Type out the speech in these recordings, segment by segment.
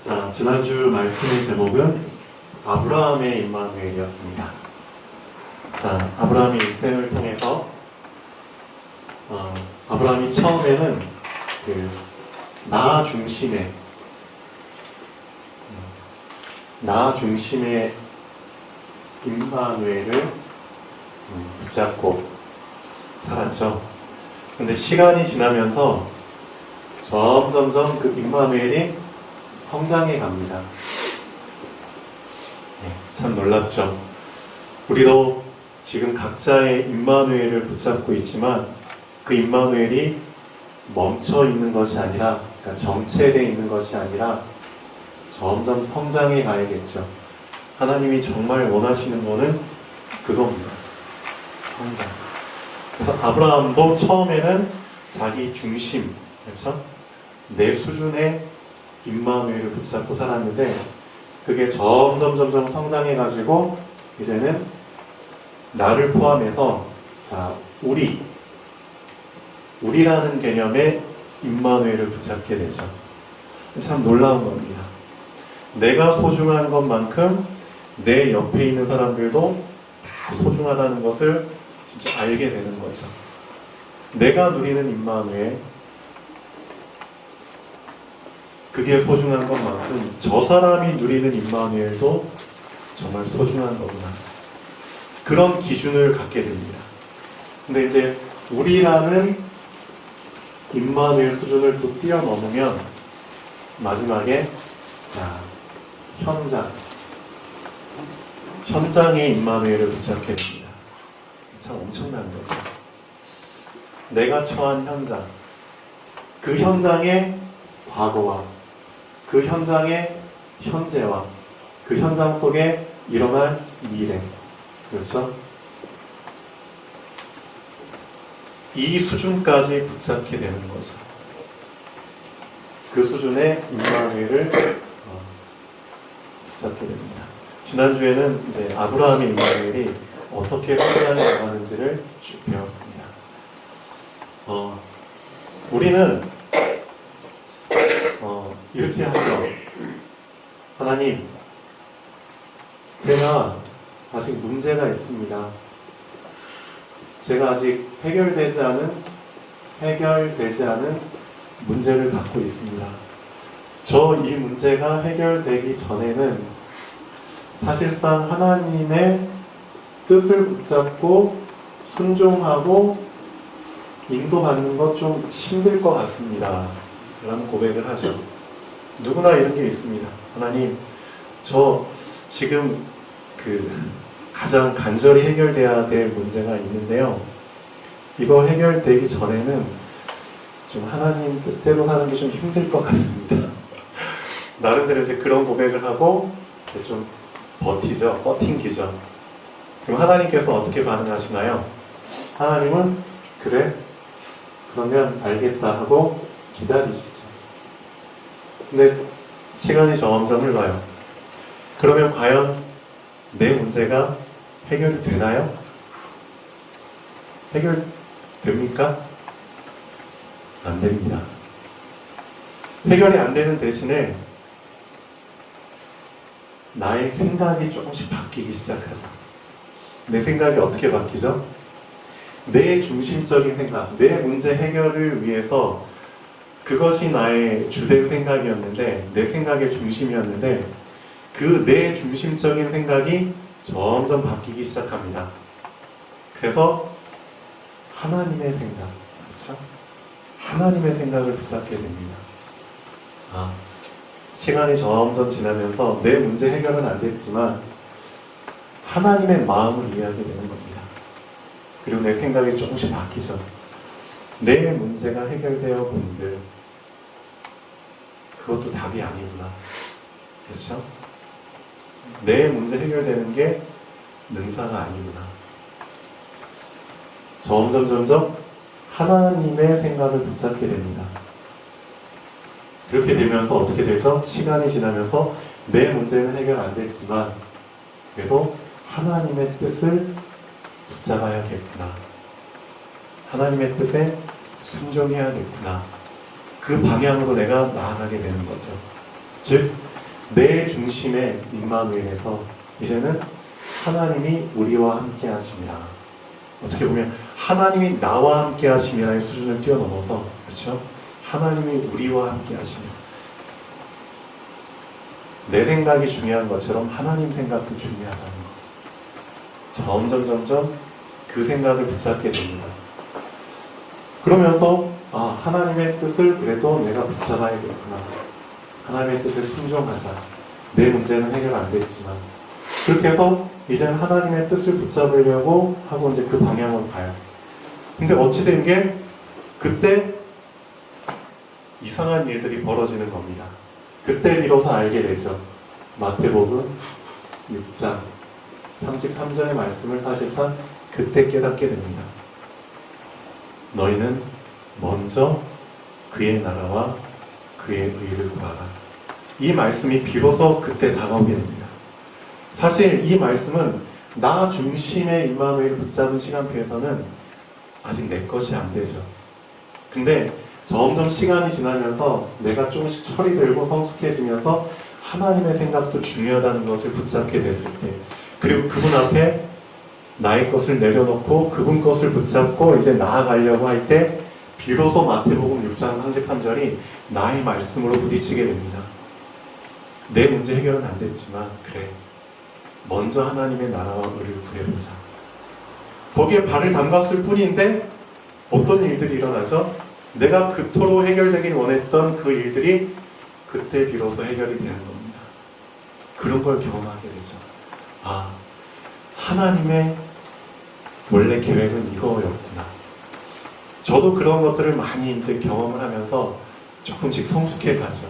자, 지난주 말씀의 제목은 아브라함의 임마누엘이었습니다. 자, 아브라함의 일생을 통해서 아브라함이 처음에는 나 중심의 임마누엘을 붙잡고 살았죠. 근데 시간이 지나면서 점점점 그 임마누엘이 성장해 갑니다. 참 놀랍죠. 우리도 지금 각자의 임마누엘을 붙잡고 있지만 그 임마누엘이 멈춰 있는 것이 아니라, 그러니까 정체되어 있는 것이 아니라 점점 성장해 가야겠죠. 하나님이 정말 원하시는 것은 그겁니다. 성장. 그래서 아브라함도 처음에는 자기 중심, 그렇죠? 내 수준의 임마누엘을 붙잡고 살았는데 그게 점점 성장해가지고 이제는 나를 포함해서 자, 우리라는 개념의 임마누엘을 붙잡게 되죠. 참 놀라운 겁니다. 내가 소중한 것만큼 내 옆에 있는 사람들도 다 소중하다는 것을 진짜 알게 되는 거죠. 내가 누리는 임마누엘, 그게 소중한 것만큼 저 사람이 누리는 임마누엘도 정말 소중한 거구나. 그런 기준을 갖게 됩니다. 근데 이제 우리라는 임마누엘 수준을 또 뛰어넘으면 마지막에 현장의 임마누엘을 붙잡게 됩니다. 참 엄청난 거죠. 내가 처한 현장, 그 현장의 과거와 그 현장의 현재와 그 현장 속에 일어날 미래, 그렇죠? 이 수준까지 붙잡게 되는 거죠. 그 수준의 임마누엘을 붙잡게 됩니다. 지난주에는 이제 아브라함의 임마누엘이 어떻게 성장해 나가는지를 쭉 배웠습니다. 우리는 이렇게 하죠. 하나님, 제가 아직 문제가 있습니다. 제가 아직 해결되지 않은 문제를 갖고 있습니다. 저 이 문제가 해결되기 전에는 사실상 하나님의 뜻을 붙잡고 순종하고 인도받는 것 좀 힘들 것 같습니다. 라는 고백을 하죠. 누구나 이런 게 있습니다. 하나님, 저 지금 가장 간절히 해결돼야 될 문제가 있는데요. 이거 해결되기 전에는 좀 하나님 뜻대로 사는 게 좀 힘들 것 같습니다. 나름대로 이제 그런 고백을 하고 이제 좀 버팅기죠. 그럼 하나님께서 어떻게 반응하시나요? 하나님은 그래? 그러면 알겠다 하고 기다리시죠. 근데 시간이 점점 흘러요. 그러면 과연 내 문제가 해결이 되나요? 해결됩니까? 안 됩니다. 해결이 안 되는 대신에 나의 생각이 조금씩 바뀌기 시작하죠. 내 생각이 어떻게 바뀌죠? 내 중심적인 생각, 내 문제 해결을 위해서 그것이 나의 주된 생각이었는데, 내 생각의 중심이었는데 그 내 중심적인 생각이 점점 바뀌기 시작합니다. 그래서 하나님의 생각, 그렇죠? 하나님의 생각을 붙잡게 됩니다. 시간이 점점 지나면서 내 문제 해결은 안 됐지만 하나님의 마음을 이해하게 되는 겁니다. 그리고 내 생각이 조금씩 바뀌죠. 내 문제가 해결되어 본들, 그것도 답이 아니구나. 그렇죠? 내 문제 해결되는 게 능사가 아니구나. 점점 하나님의 생각을 붙잡게 됩니다. 그렇게 되면서 어떻게 되죠? 시간이 지나면서 내 문제는 해결 안 됐지만 그래도 하나님의 뜻을 붙잡아야겠구나. 하나님의 뜻에 순종해야겠구나. 그 방향으로 내가 나아가게 되는 거죠. 즉, 내 중심의 임마누엘에서 이제는 하나님이 우리와 함께 하심이라. 어떻게 보면 하나님이 나와 함께 하심이라의 수준을 뛰어넘어서, 그렇죠? 하나님이 우리와 함께 하심이라. 내 생각이 중요한 것처럼 하나님 생각도 중요하다는 것. 점점 그 생각을 붙잡게 됩니다. 그러면서 하나님의 뜻을 그래도 내가 붙잡아야겠구나. 하나님의 뜻에 순종하자. 내 문제는 해결 안 됐지만. 그렇게 해서 이제는 하나님의 뜻을 붙잡으려고 하고 이제 그 방향으로 가요. 근데 어찌된 게 그때 이상한 일들이 벌어지는 겁니다. 그때 비로소 알게 되죠. 마태복음 6장 33절의 말씀을 사실상 그때 깨닫게 됩니다. 너희는 먼저 그의 나라와 그의 의를 구하라. 이 말씀이 비로소 그때 다가오게 됩니다. 사실 이 말씀은 나 중심의 임마누엘을 붙잡은 시간표에서는 아직 내 것이 안 되죠. 근데 점점 시간이 지나면서 내가 조금씩 철이 들고 성숙해지면서 하나님의 생각도 중요하다는 것을 붙잡게 됐을 때, 그리고 그분 앞에 나의 것을 내려놓고 그분 것을 붙잡고 이제 나아가려고 할 때 비로소 마태복음 6장 33절이 나의 말씀으로 부딪히게 됩니다. 내 문제 해결은 안 됐지만 그래, 먼저 하나님의 나라와 의를 구해보자. 거기에 발을 담갔을 뿐인데 어떤 일들이 일어나죠? 내가 그토록 해결되길 원했던 그 일들이 그때 비로소 해결이 되는 겁니다. 그런 걸 경험하게 되죠. 하나님의 원래 계획은 이거였구나. 저도 그런 것들을 많이 이제 경험을 하면서 조금씩 성숙해 가죠.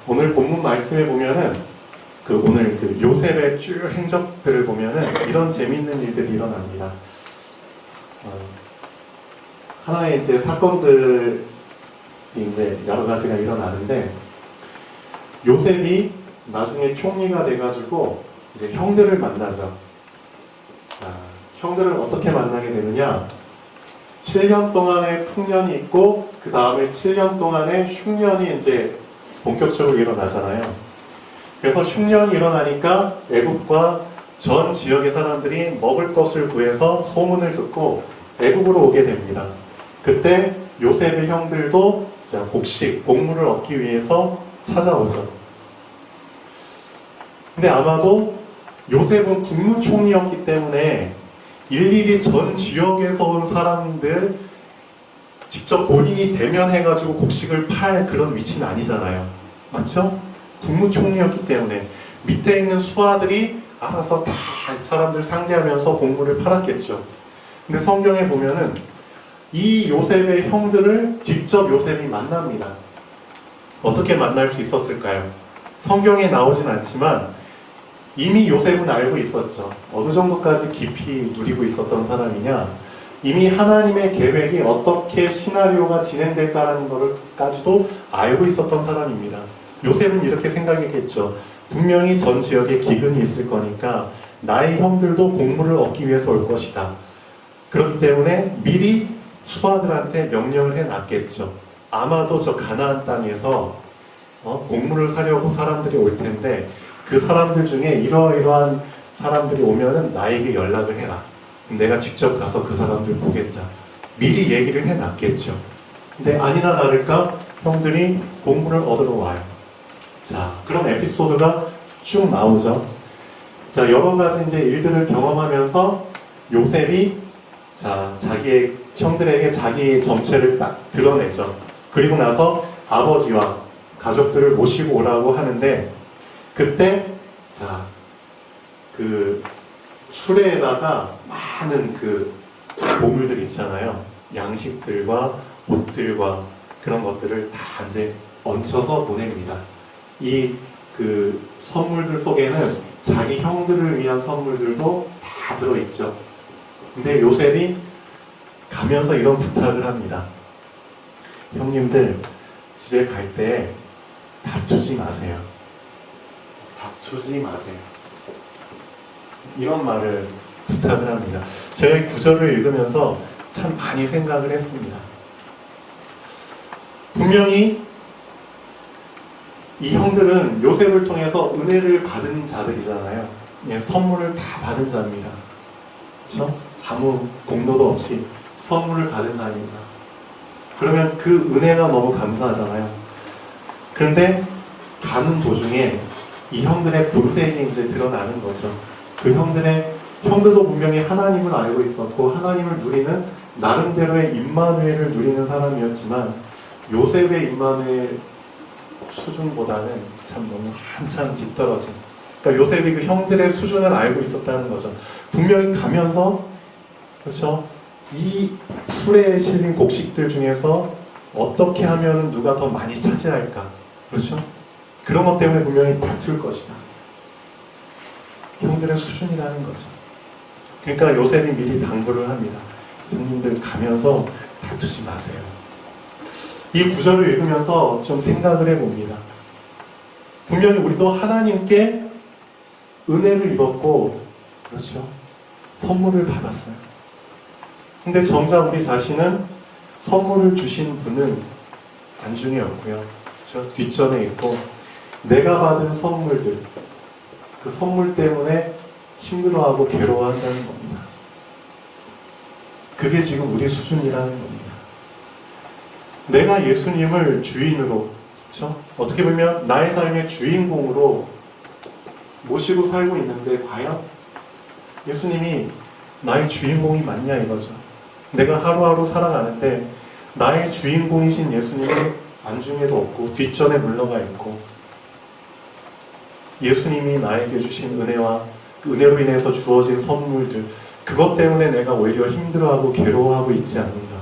오늘 본문 말씀에 보면은 오늘 요셉의 쭉 행적들을 보면은 이런 재미있는 일들이 일어납니다. 하나의 이제 사건들이 이제 여러 가지가 일어나는데, 요셉이 나중에 총리가 돼가지고 이제 형들을 만나죠. 형들을 어떻게 만나게 되느냐? 7년 동안의 풍년이 있고 그 다음에 7년 동안의 흉년이 이제 본격적으로 일어나잖아요. 그래서 흉년이 일어나니까 애국과 전 지역의 사람들이 먹을 것을 구해서 소문을 듣고 애국으로 오게 됩니다. 그때 요셉의 형들도 곡식, 곡물을 얻기 위해서 찾아오죠. 근데 아마도 요셉은 국무총리였기 때문에 일일이 전 지역에서 온 사람들 직접 본인이 대면해가지고 곡식을 팔 그런 위치는 아니잖아요. 맞죠? 국무총리였기 때문에 밑에 있는 수하들이 알아서 다 사람들 상대하면서 곡물을 팔았겠죠. 근데 성경에 보면은 이 요셉의 형들을 직접 요셉이 만납니다. 어떻게 만날 수 있었을까요? 성경에 나오진 않지만 이미 요셉은 알고 있었죠. 어느 정도까지 깊이 누리고 있었던 사람이냐? 이미 하나님의 계획이 어떻게 시나리오가 진행될까라는 것까지도 알고 있었던 사람입니다. 요셉은 이렇게 생각했겠죠. 분명히 전 지역에 기근이 있을 거니까 나의 형들도 곡물을 얻기 위해서 올 것이다. 그렇기 때문에 미리 수하들한테 명령을 해놨겠죠. 아마도 저 가나안 땅에서 곡물을 사려고 사람들이 올 텐데 그 사람들 중에 이러이러한 사람들이 오면은 나에게 연락을 해라. 내가 직접 가서 그 사람들 보겠다. 미리 얘기를 해놨겠죠. 근데 아니나 다를까 형들이 곡물을 얻으러 와요. 자, 그런 에피소드가 쭉 나오죠. 자, 여러 가지 이제 일들을 경험하면서 요셉이 자기의 형들에게 자기의 정체를 딱 드러내죠. 그리고 나서 아버지와 가족들을 모시고 오라고 하는데, 그때 그 수레에다가 많은 그 보물들 있잖아요. 양식들과 옷들과 그런 것들을 다 이제 얹혀서 보냅니다. 이 그 선물들 속에는 자기 형들을 위한 선물들도 다 들어있죠. 근데 요셉이 가면서 이런 부탁을 합니다. 형님들 집에 갈 때 다투지 마세요. 다투지 마세요. 이런 말을 부탁을 합니다. 제가 이 구절을 읽으면서 참 많이 생각을 했습니다. 분명히 이 형들은 요셉을 통해서 은혜를 받은 자들이잖아요. 예, 선물을 다 받은 자입니다. 그렇죠? 아무 공로도 없이 선물을 받은 자입니다. 그러면 그 은혜가 너무 감사하잖아요. 그런데 가는 도중에 이 형들의 본색이 이제 드러나는 거죠. 그 형들도 분명히 하나님을 알고 있었고 하나님을 누리는 나름대로의 임마누엘을 누리는 사람이었지만 요셉의 임마누엘 수준보다는 참 너무 한참 뒤떨어진. 그러니까 요셉이 그 형들의 수준을 알고 있었다는 거죠. 분명히 가면서 그렇죠. 이 술에 실린 곡식들 중에서 어떻게 하면 누가 더 많이 차지할까? 그렇죠? 그런 것 때문에 분명히 다툴 것이다. 형들의 수준이라는 거죠. 그러니까 요셉이 미리 당부를 합니다. 성님들 가면서 다투지 마세요. 이 구절을 읽으면서 좀 생각을 해봅니다. 분명히 우리도 하나님께 은혜를 입었고, 그렇죠? 선물을 받았어요. 근데 정작 우리 자신은 선물을 주신 분은 안중에 없고요. 그렇죠? 뒷전에 있고, 내가 받은 선물들, 그 선물 때문에 힘들어하고 괴로워한다는 겁니다. 그게 지금 우리 수준이라는 겁니다. 내가 예수님을 주인으로, 그렇죠? 어떻게 보면 나의 삶의 주인공으로 모시고 살고 있는데 과연 예수님이 나의 주인공이 맞냐 이거죠. 내가 하루하루 살아가는데 나의 주인공이신 예수님이 안중에도 없고 뒷전에 물러가 있고 예수님이 나에게 주신 은혜와 그 은혜로 인해서 주어진 선물들 그것 때문에 내가 오히려 힘들어하고 괴로워하고 있지 않는가.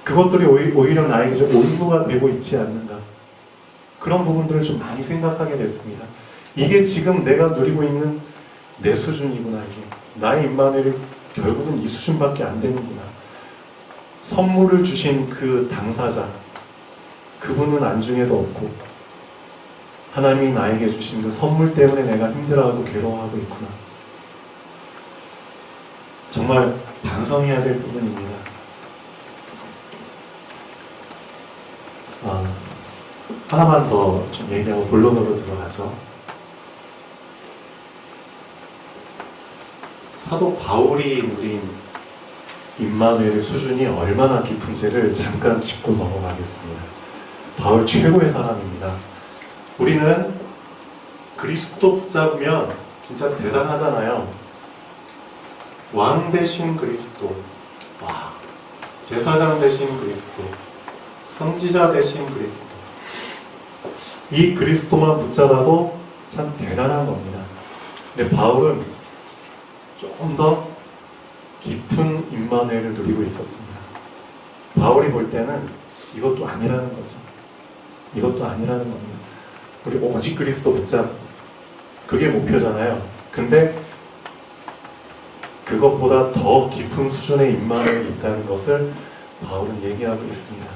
그것들이 오히려 나에게 좀 온누가 되고 있지 않는가. 그런 부분들을 좀 많이 생각하게 됐습니다. 이게 지금 내가 누리고 있는 내 수준이구나. 이게 나의 임마누엘이 결국은 이 수준밖에 안 되는구나. 선물을 주신 그 당사자 그분은 안중에도 없고 하나님이 나에게 주신 그 선물 때문에 내가 힘들어하고 괴로워하고 있구나. 정말 반성해야 될 부분입니다. 하나만 더 좀 얘기하고 본론으로 들어가죠. 사도 바울이 누린 임마누엘의 수준이 얼마나 깊은지를 잠깐 짚고 넘어가겠습니다. 바울 최고의 사람입니다. 우리는 그리스도 붙잡으면 진짜 대단하잖아요. 왕 대신 그리스도, 와, 제사장 대신 그리스도, 선지자 대신 그리스도. 이 그리스도만 붙잡아도 참 대단한 겁니다. 근데 바울은 조금 더 깊은 임마누엘을 누리고 있었습니다. 바울이 볼 때는 이것도 아니라는 거죠. 이것도 아니라는 겁니다. 우리 오직 그리스도 붙잡, 그게 목표잖아요. 근데 그것보다 더 깊은 수준의 임마누엘이 있다는 것을 바울은 얘기하고 있습니다.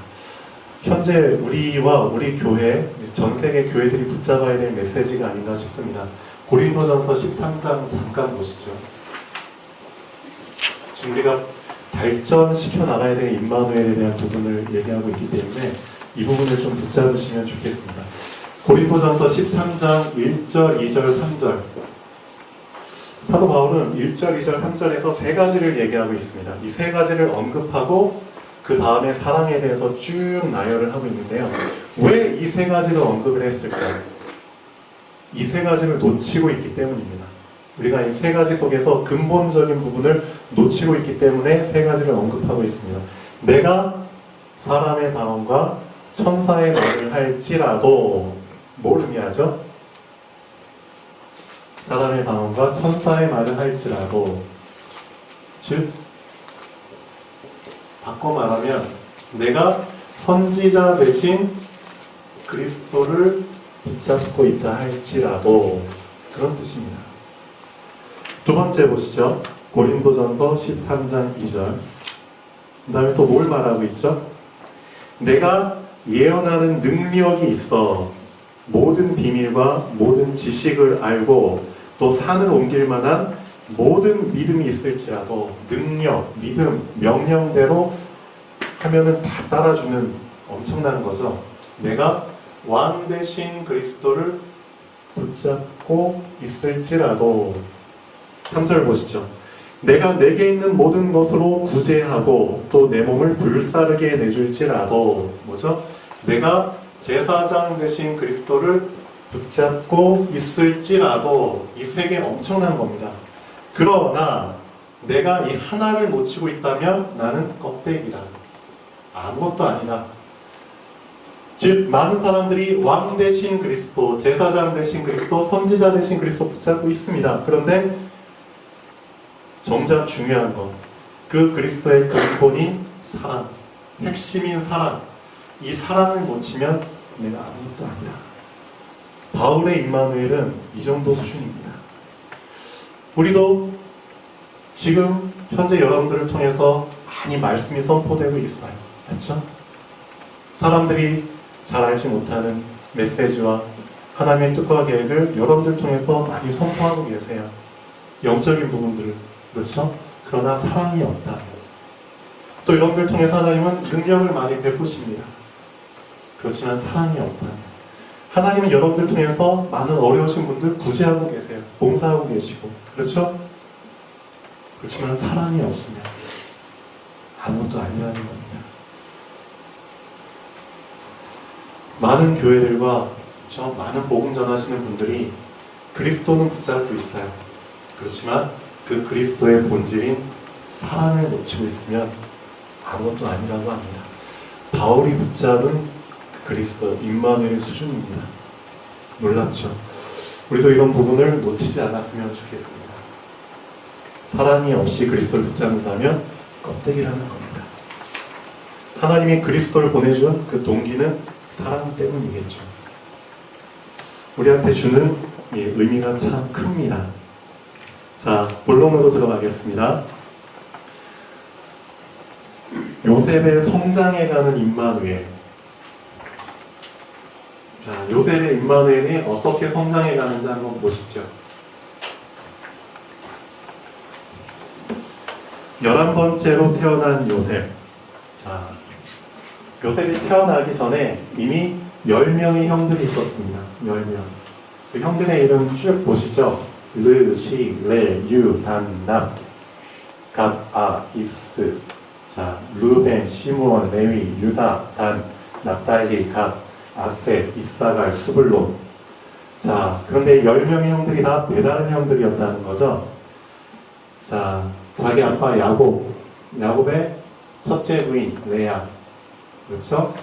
현재 우리와 우리 교회, 전 세계 교회들이 붙잡아야 될 메시지가 아닌가 싶습니다. 고린도전서 13장 잠깐 보시죠. 지금 우리가 발전시켜 나가야 될 임마누엘에 대한 부분을 얘기하고 있기 때문에 이 부분을 좀 붙잡으시면 좋겠습니다. 고린도전서 13장 1절, 2절, 3절. 사도 바울은 1절, 2절, 3절에서 세 가지를 얘기하고 있습니다. 이 세 가지를 언급하고 그 다음에 사랑에 대해서 쭉 나열을 하고 있는데요. 왜 이 세 가지를 언급을 했을까요? 이 세 가지를 놓치고 있기 때문입니다. 우리가 이 세 가지 속에서 근본적인 부분을 놓치고 있기 때문에 세 가지를 언급하고 있습니다. 내가 사람의 방언과 천사의 말을 할지라도 뭘 의미하죠? 사람의 방언과 천사의 말을 할지라도, 즉 바꿔 말하면 내가 선지자 대신 그리스도를 붙잡고 있다 할지라도, 그런 뜻입니다. 두 번째 보시죠. 고린도전서 13장 2절. 그 다음에 또 뭘 말하고 있죠? 내가 예언하는 능력이 있어 모든 비밀과 모든 지식을 알고 또 산을 옮길 만한 모든 믿음이 있을지라도, 능력, 믿음, 명령대로 하면은 다 따라주는 엄청난 거죠. 내가 왕 대신 그리스도를 붙잡고 있을지라도 3절 보시죠. 내가 내게 있는 모든 것으로 구제하고 또 내 몸을 불사르게 내줄지라도 뭐죠? 내가 제사장 대신 그리스도를 붙잡고 있을지라도 이 세 개 엄청난 겁니다. 그러나 내가 이 하나를 놓치고 있다면 나는 껍데기다. 아무것도 아니다. 즉 많은 사람들이 왕 대신 그리스도, 제사장 대신 그리스도, 선지자 대신 그리스도 붙잡고 있습니다. 그런데 정작 중요한 것, 그 그리스도의 근본인 사랑, 핵심인 사랑, 이 사랑을 놓치면 내가 아무것도 아니다. 바울의 임마누엘은 이 정도 수준입니다. 우리도 지금 현재 여러분들을 통해서 많이 말씀이 선포되고 있어요. 그렇죠? 사람들이 잘 알지 못하는 메시지와 하나님의 뜻과 계획을 여러분들 통해서 많이 선포하고 계세요. 영적인 부분들을. 그렇죠? 그러나 사랑이 없다. 또 여러분들 통해서 하나님은 능력을 많이 베푸십니다. 그렇지만 사랑이 없다. 하나님은 여러분들 통해서 많은 어려우신 분들 구제하고 계세요. 봉사하고 계시고. 그렇죠? 그렇지만 사랑이 없으면 아무것도 아니라는 겁니다. 많은 교회들과 그렇죠? 많은 복음 전하시는 분들이 그리스도는 붙잡고 있어요. 그렇지만 그 그리스도의 본질인 사랑을 놓치고 있으면 아무것도 아니라고 합니다. 바울이 붙잡은 그리스도 임마누엘의 수준입니다. 놀랍죠? 우리도 이런 부분을 놓치지 않았으면 좋겠습니다. 사랑이 없이 그리스도를 붙잡는다면 껍데기라는 겁니다. 하나님이 그리스도를 보내준 그 동기는 사랑 때문이겠죠. 우리한테 주는 이 의미가 참 큽니다. 자, 본론으로 들어가겠습니다. 요셉의 성장해가는 임마누엘. 자, 요셉의 임마누엘이 어떻게 성장해가는지 한번 보시죠. 11번째로 태어난 요셉. 자, 요셉이 태어나기 전에 이미 10명의 형들이 있었습니다. 10명. 그 형들의 이름 쭉 보시죠. 르, 시, 레, 유, 단, 납, 갓, 아, 이스. 자, 루벤, 시므온, 레위, 유다, 단, 납달리, 갓, 아셀, 이사갈, 스불론. 자, 그런데 10명의 형들이 다 배다른 형들이었다는 거죠. 자, 자기 아빠 야곱의 첫째 부인 레아. 그렇죠?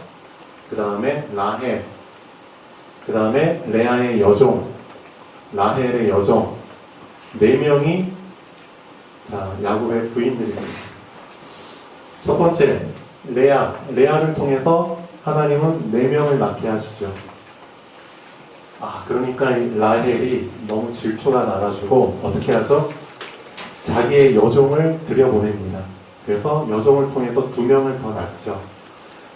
그 다음에 라헬. 그 다음에 레아의 여종, 라헬의 여종. 4명이 자, 야곱의 부인들입니다. 첫 번째, 레아를 통해서 하나님은 4명을 낳게 하시죠. 그러니까 이 라헬이 너무 질투가 나가지고 어떻게 하죠? 자기의 여종을 들여보냅니다. 그래서 여종을 통해서 2명을 더 낳죠.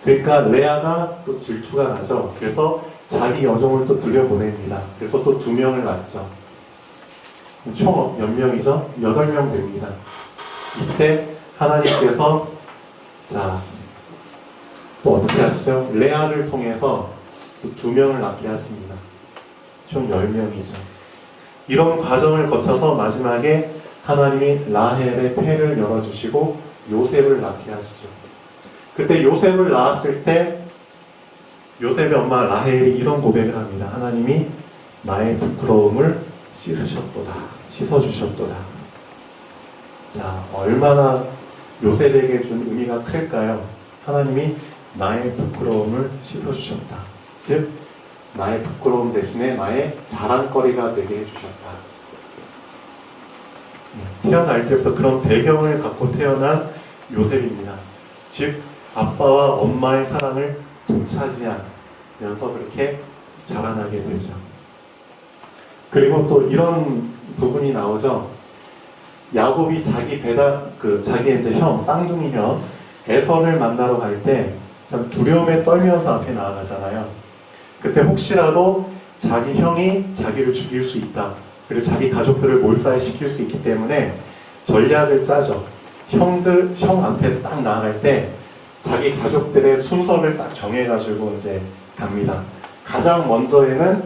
그러니까 레아가 또 질투가 나죠. 그래서 자기 여종을 또 들여보냅니다. 그래서 또 2명을 낳죠. 총 몇 명이죠? 8명 됩니다. 이때 하나님께서 자, 또 어떻게 하시죠? 레아를 통해서 또 2명을 낳게 하십니다. 총 10명이죠. 이런 과정을 거쳐서 마지막에 하나님이 라헬의 태를 열어주시고 요셉을 낳게 하시죠. 그때 요셉을 낳았을 때 요셉의 엄마 라헬이 이런 고백을 합니다. 하나님이 나의 부끄러움을 씻어주셨도다. 자, 얼마나 요셉에게 준 의미가 클까요? 하나님이 나의 부끄러움을 씻어주셨다. 즉, 나의 부끄러움 대신에 나의 자랑거리가 되게 해주셨다. 태어날 때부터 그런 배경을 갖고 태어난 요셉입니다. 즉, 아빠와 엄마의 사랑을 되찾이하면서 그렇게 자라나게 되죠. 그리고 또 이런 부분이 나오죠. 야곱이 자기의 이제 형, 쌍둥이 형, 에서를 만나러 갈 때 참 두려움에 떨면서 앞에 나아가잖아요. 그때 혹시라도 자기 형이 자기를 죽일 수 있다. 그리고 자기 가족들을 몰살시킬 수 있기 때문에 전략을 짜죠. 형 앞에 딱 나아갈 때 자기 가족들의 순서를 딱 정해가지고 이제 갑니다. 가장 먼저에는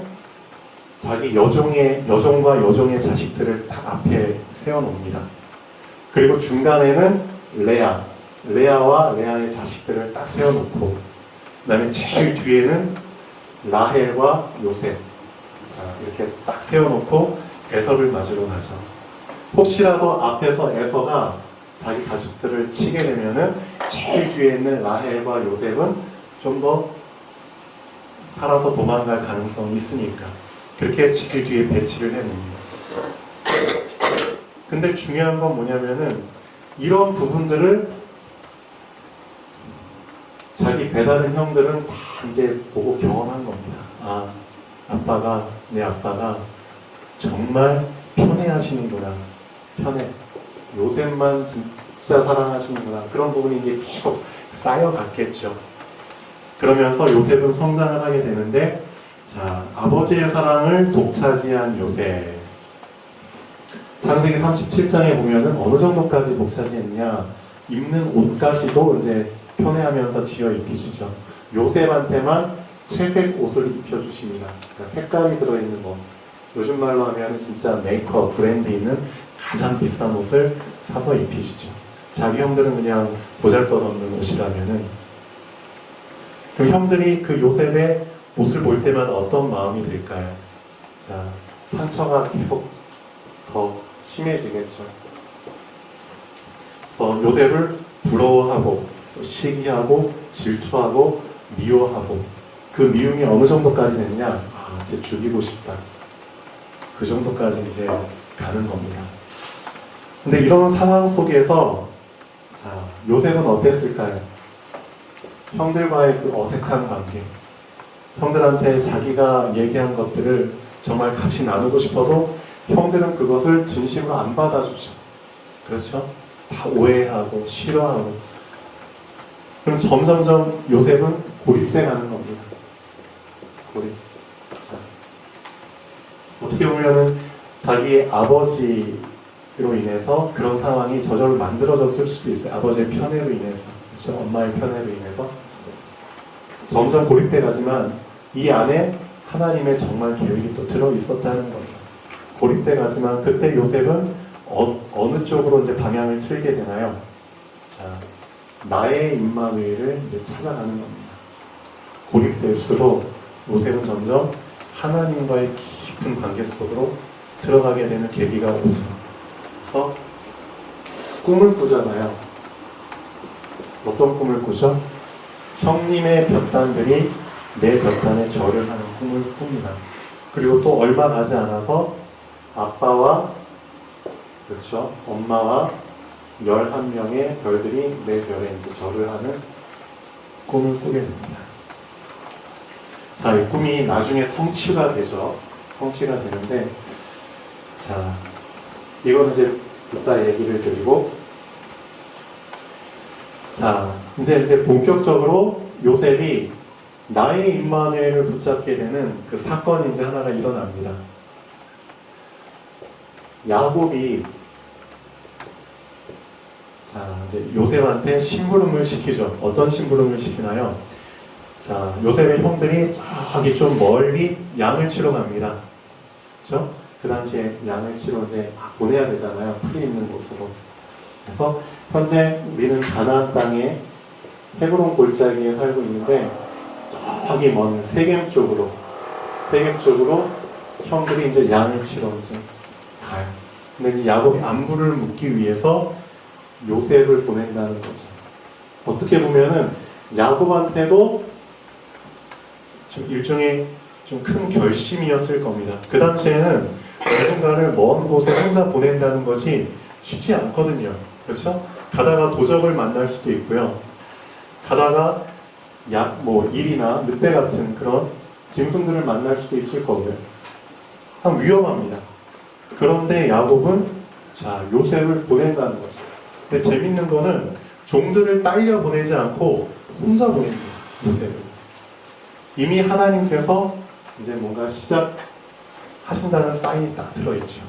자기 여종과 여종의 자식들을 딱 앞에 세워놓습니다. 그리고 중간에는 레아와 레아의 자식들을 딱 세워놓고, 그 다음에 제일 뒤에는 라헬과 요셉, 자, 이렇게 딱 세워놓고 에서를 맞으러 가죠. 혹시라도 앞에서 에서가 자기 가족들을 치게 되면은 제일 뒤에 있는 라헬과 요셉은 좀 더 살아서 도망갈 가능성이 있으니까 그렇게 제일 뒤에 배치를 해놓습니다. 근데 중요한 건 뭐냐면은 이런 부분들을 자기 배다른 형들은 다 이제 보고 경험한 겁니다. 아, 내 아빠가 정말 편애하시는구나. 편애. 요셉만 진짜 사랑하시는구나. 그런 부분이 이제 계속 쌓여갔겠죠. 그러면서 요셉은 성장을 하게 되는데, 자, 아버지의 사랑을 독차지한 요셉. 창세기 37장에 보면은 어느 정도까지 독차지했냐? 입는 옷까지도 이제 편애하면서 지어 입히시죠. 요셉한테만 채색 옷을 입혀주십니다. 그러니까 색깔이 들어있는 것. 요즘 말로 하면 진짜 메이커, 브랜드 있는 가장 비싼 옷을 사서 입히시죠. 자기 형들은 그냥 보잘것없는 옷이라면은, 그 형들이 그 요셉의 옷을 볼 때마다 어떤 마음이 들까요? 자, 상처가 계속 더 심해지겠죠. 그래서 요셉을 부러워하고 또 시기하고 질투하고 미워하고, 그 미움이 어느 정도까지 됐냐? 아, 이제 죽이고 싶다. 그 정도까지 이제 가는 겁니다. 근데 이런 상황 속에서, 자, 요셉은 어땠을까요? 형들과의 그 어색한 관계, 형들한테 자기가 얘기한 것들을 정말 같이 나누고 싶어도 형들은 그것을 진심으로 안 받아주죠. 그렇죠? 다 오해하고 싫어하고. 그럼 점점점 요셉은 고립돼 가는 겁니다. 고립. 자, 어떻게 보면은 자기의 아버지로 인해서 그런 상황이 저절로 만들어졌을 수도 있어요. 아버지의 편애로 인해서, 그렇죠? 엄마의 편애로 인해서 점점 고립돼 가지만 이 안에 하나님의 정말 계획이 또 들어 있었다는 거죠. 고립돼 가지만 그때 요셉은 어느 쪽으로 이제 방향을 틀게 되나요? 자, 나의 임마누엘을 이제 찾아가는 겁니다. 고립될수록 요셉은 점점 하나님과의 깊은 관계 속으로 들어가게 되는 계기가 오죠. 그래서 꿈을 꾸잖아요. 어떤 꿈을 꾸죠? 형님의 볕단들이 내 볕단에 절을 하는 꿈을 꿉니다. 그리고 또 얼마 가지 않아서 아빠와, 그렇죠, 엄마와 11명의 별들이 내 별에 이제 절을 하는 꿈을 꾸게 됩니다. 자, 이 꿈이 나중에 성취가 되죠. 성취가 되는데, 자, 이거는 이제 이따 얘기를 드리고, 자, 이제 본격적으로 요셉이 나의 임마누엘을 붙잡게 되는 그 사건이 이제 하나가 일어납니다. 야곱이, 자, 이제 요셉한테 심부름을 시키죠. 어떤 심부름을 시키나요? 자, 요셉의 형들이 저기 좀 멀리 양을 치러 갑니다. 그렇죠? 그 당시에 양을 치러 이제 보내야 되잖아요. 풀이 있는 곳으로. 그래서 현재 우리는 가나안 땅에 헤브론 골짜기에 살고 있는데, 저기 먼 세겜 쪽으로 형들이 이제 양을 치러 이제 가요. 근데 이제 야곱이 안부를 묻기 위해서 요셉을 보낸다는 거죠. 어떻게 보면은 야곱한테도 좀 일종의 좀 큰 결심이었을 겁니다. 그 당시에는 누군가를 먼 곳에 혼자 보낸다는 것이 쉽지 않거든요. 그렇죠? 가다가 도적을 만날 수도 있고요. 가다가 일이나 늑대 같은 그런 짐승들을 만날 수도 있을 거고요. 참 위험합니다. 그런데 야곱은, 자, 요셉을 보낸다는 거죠. 근데 재밌는 거는 종들을 딸려 보내지 않고 혼자 보냅니다. 요셉을. 이미 하나님께서 이제 뭔가 시작하신다는 사인이 딱 들어있죠.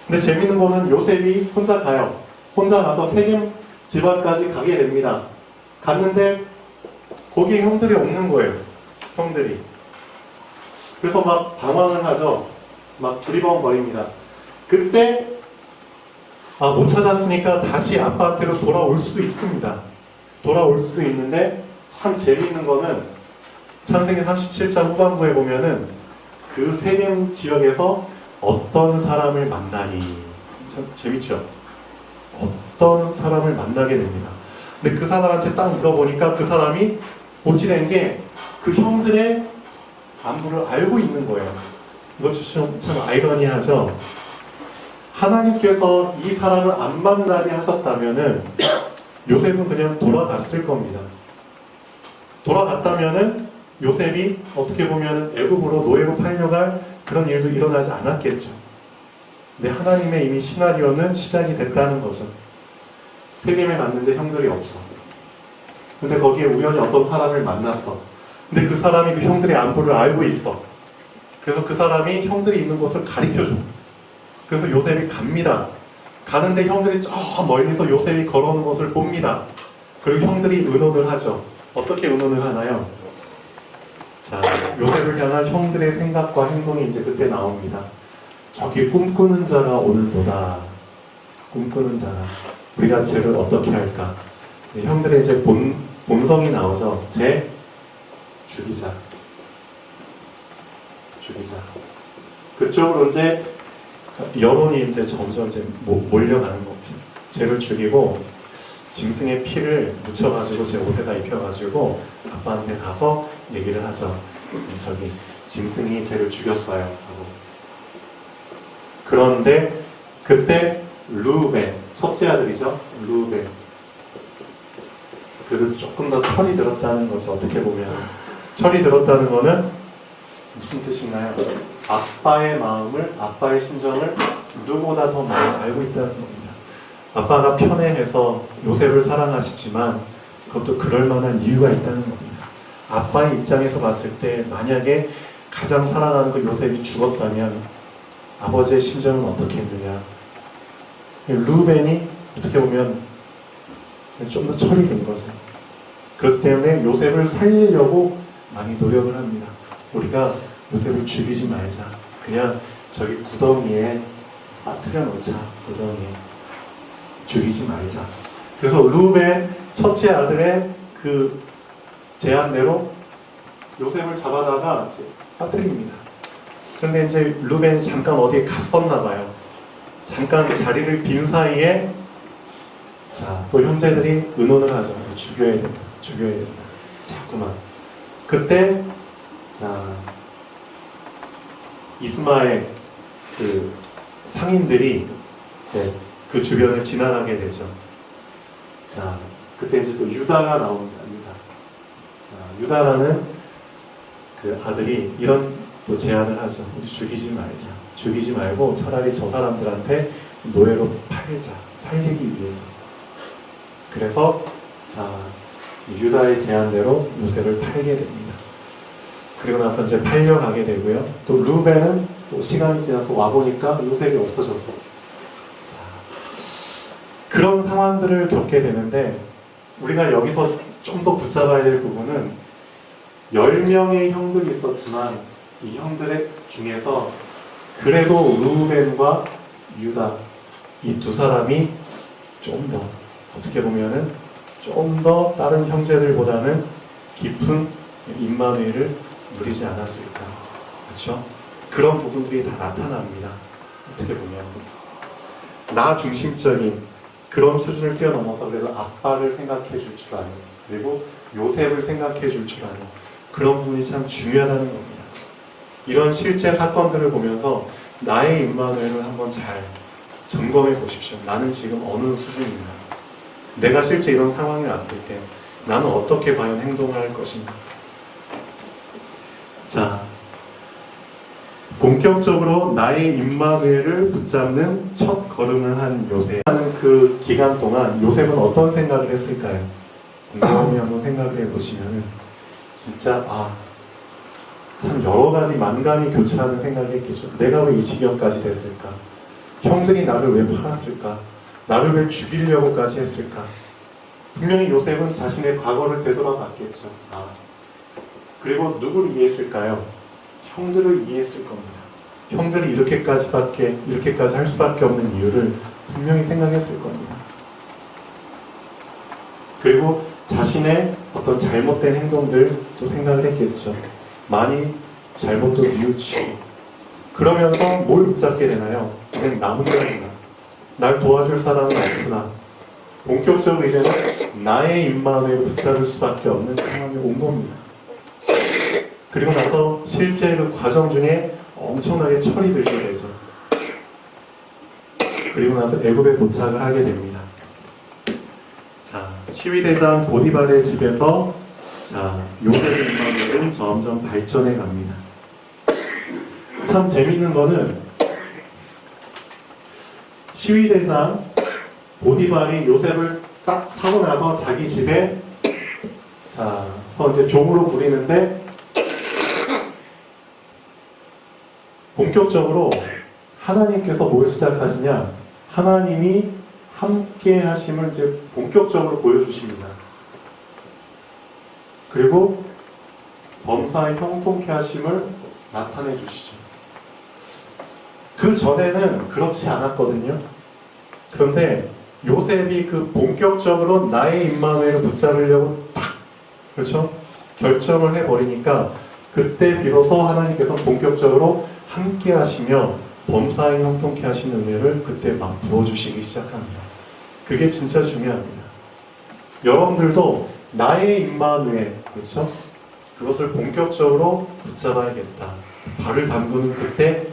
근데 재밌는 거는 요셉이 혼자 가요. 혼자 가서 세겜 집안까지 가게 됩니다. 갔는데 거기에 형들이 없는 거예요. 형들이. 그래서 막 방황을 하죠. 막 두리번거립니다. 그때 못 찾았으니까 다시 아빠한테로 돌아올 수도 있습니다. 돌아올 수도 있는데 참 재미있는 거는 창세기 37장 후반부에 보면은 그 세겜 지역에서 어떤 사람을 만나니, 참 재밌죠? 어떤 사람을 만나게 됩니다. 근데 그 사람한테 딱 물어보니까 그 사람이 어찌 된 게 그 형들의 안부를 알고 있는 거예요. 이것도 참 아이러니하죠? 하나님께서 이 사람을 안 만나게 하셨다면은 요셉은 그냥 돌아갔을 겁니다. 돌아갔다면은 요셉이 어떻게 보면 애굽으로 노예로 팔려갈 그런 일도 일어나지 않았겠죠. 근데 하나님의 이미 시나리오는 시작이 됐다는 거죠. 세겜에 갔는데 형들이 없어. 근데 거기에 우연히 어떤 사람을 만났어. 근데 그 사람이 그 형들의 안부를 알고 있어. 그래서 그 사람이 형들이 있는 곳을 가리켜줘. 그래서 요셉이 갑니다. 가는데 형들이 저 멀리서 요셉이 걸어오는 것을 봅니다. 그리고 형들이 의논을 하죠. 어떻게 의논을 하나요? 자, 요셉을 향한 형들의 생각과 행동이 이제 그때 나옵니다. 저기 꿈꾸는 자가 오는도다. 꿈꾸는 자가. 우리가 쟤를 어떻게 할까? 형들의 이제 본성이 나오죠. 쟤 죽이자. 죽이자. 그쪽으로 이제 여론이 이제 점점 이제 몰려가는 겁니다. 쟤를 죽이고 짐승의 피를 묻혀가지고 제 옷에다 입혀가지고 아빠한테 가서 얘기를 하죠. 저기 짐승이 쟤를 죽였어요. 하고. 그런데 그때 르우벤, 첫째 아들이죠. 르우벤. 그래도 조금 더 철이 들었다는 거죠. 어떻게 보면 철이 들었다는 거는 무슨 뜻인가요? 아빠의 마음을, 아빠의 심정을 누구보다 더 많이 알고 있다는 겁니다. 아빠가 편애해서 요셉을 사랑하시지만 그것도 그럴 만한 이유가 있다는 겁니다. 아빠의 입장에서 봤을 때 만약에 가장 사랑하는 그 요셉이 죽었다면 아버지의 심정은 어떻게 했느냐. 루벤이 어떻게 보면 좀 더 철이 든 거죠. 그렇기 때문에 요셉을 살리려고 많이 노력을 합니다. 우리가 요셉을 죽이지 말자. 그냥 저기 구덩이에 빠뜨려 놓자. 구덩이에. 죽이지 말자. 그래서 루벤 첫째 아들의 그 제안대로 요셉을 잡아다가 빠뜨립니다. 그런데 이제 루벤이 잠깐 어디에 갔었나 봐요. 잠깐 자리를 빈 사이에 자, 또 형제들이 의논을 하죠. 죽여야 된다. 죽여야 된다. 자꾸만. 그때 자, 이스마엘 그 상인들이 그 주변을 지나가게 되죠. 자, 그때 이제 또 유다가 나옵니다. 자, 유다라는 그 아들이 이런 또 제안을 하죠. 우리 죽이지 말자. 죽이지 말고 차라리 저 사람들한테 노예로 팔자. 살리기 위해서. 그래서 자, 유다의 제안대로 요셉을 팔게 됩니다. 그리고 나서 이제 팔려가게 되고요. 또 루벤은 또 시간이 지나서 와보니까 요셉이 없어졌어. 자, 그런 상황들을 겪게 되는데 우리가 여기서 좀 더 붙잡아야 될 부분은 10명의 형들이 있었지만 이 형들의 중에서 그래도 루벤과 유다 이 두 사람이 좀 더 어떻게 보면은 좀 더 다른 형제들보다는 깊은 임마누엘을 누리지 않았을까. 그렇죠? 그런 부분들이 다 나타납니다. 어떻게 보면 나 중심적인 그런 수준을 뛰어넘어서 그래도 아빠를 생각해 줄 줄 아는, 그리고 요셉을 생각해 줄 줄 아는 그런 부분이 참 중요하다는 겁니다. 이런 실제 사건들을 보면서 나의 임마누엘을 한번 잘 점검해 보십시오. 나는 지금 어느 수준인가? 내가 실제 이런 상황에 왔을 때 나는 어떻게 과연 행동을 할 것인가? 자, 본격적으로 나의 임마누엘을 붙잡는 첫 걸음을 한 요셉. 그 기간 동안 요셉은 어떤 생각을 했을까요? 곰곰이 한번 생각을 해보시면은 진짜 참 여러 가지 만감이 교차하는 생각이 했겠죠. 내가 왜 이 지경까지 됐을까? 형들이 나를 왜 팔았을까? 나를 왜 죽이려고까지 했을까? 분명히 요셉은 자신의 과거를 되돌아봤겠죠. 그리고 누구를 위해 했을까요? 형들을 이해했을 겁니다. 형들이 이렇게까지 할 수밖에 없는 이유를 분명히 생각했을 겁니다. 그리고 자신의 어떤 잘못된 행동들도 생각을 했겠죠. 많이 잘못도 뉘우치고. 그러면서 뭘 붙잡게 되나요? 이제는 나 혼자구나. 날 도와줄 사람은 없구나. 본격적으로 이제는 나의 임마누엘을 붙잡을 수밖에 없는 상황이 온 겁니다. 그리고 나서 실제 그 과정 중에 엄청나게 철이 들게 되죠. 그리고 나서 애굽에 도착을 하게 됩니다. 자, 시위대장 보디발의 집에서 자, 요셉의 임마누엘은 점점 발전해 갑니다. 참 재밌는 거는 시위대장 보디발이 요셉을 딱 사고 나서 자기 집에 자서 이제 종으로 부리는데 본격적으로 하나님께서 뭘 시작하시냐? 하나님이 함께 하심을 이제 본격적으로 보여주십니다. 그리고 범사의 형통케 하심을 나타내 주시죠. 그 전에는 그렇지 않았거든요. 그런데 요셉이 그 본격적으로 나의 임마누엘을 붙잡으려고 딱 그렇죠? 결정을 해버리니까 그때 비로소 하나님께서 본격적으로 함께 하시며 범사에 형통케 하시는 은혜를 그때 막 부어주시기 시작합니다. 그게 진짜 중요합니다. 여러분들도 나의 임마누엘 그렇죠? 그것을 본격적으로 붙잡아야겠다. 발을 담그는 그때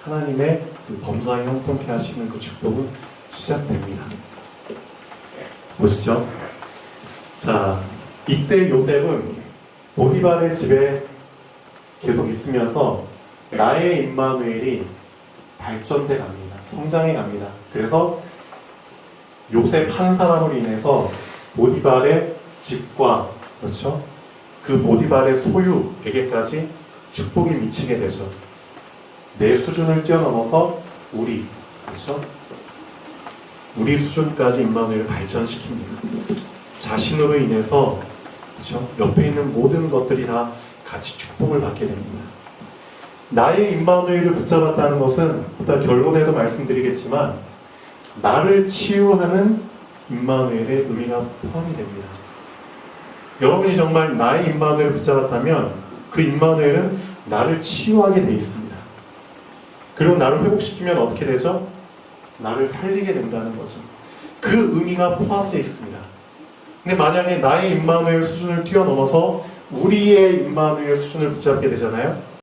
하나님의 그 범사에 형통케 하시는 그 축복은 시작됩니다. 보시죠. 자, 이때 요셉은 보디발의 집에 계속 있으면서 나의 임마누엘이 발전돼 갑니다. 성장해 갑니다. 그래서 요셉 한 사람으로 인해서 보디발의 집과 그렇죠? 그 보디발의 소유에게까지 축복이 미치게 되죠. 내 수준을 뛰어넘어서 우리 그렇죠? 우리 수준까지 임마누엘을 발전시킵니다. 자신으로 인해서 그렇죠? 옆에 있는 모든 것들이 다 같이 축복을 받게 됩니다. 나의 임마누엘을 붙잡았다는 것은 일단 결론에도 말씀드리겠지만 나를 치유하는 임마누엘의 의미가 포함이 됩니다. 여러분이 정말 나의 임마누엘을 붙잡았다면 그 임마누엘은 나를 치유하게 돼 있습니다. 그리고 나를 회복시키면 어떻게 되죠? 나를 살리게 된다는 거죠. 그 의미가 포함되어 있습니다. 근데 만약에 나의 임마누엘 수준을 뛰어넘어서 우리의 임마누엘 수준을 붙잡게 되잖아요.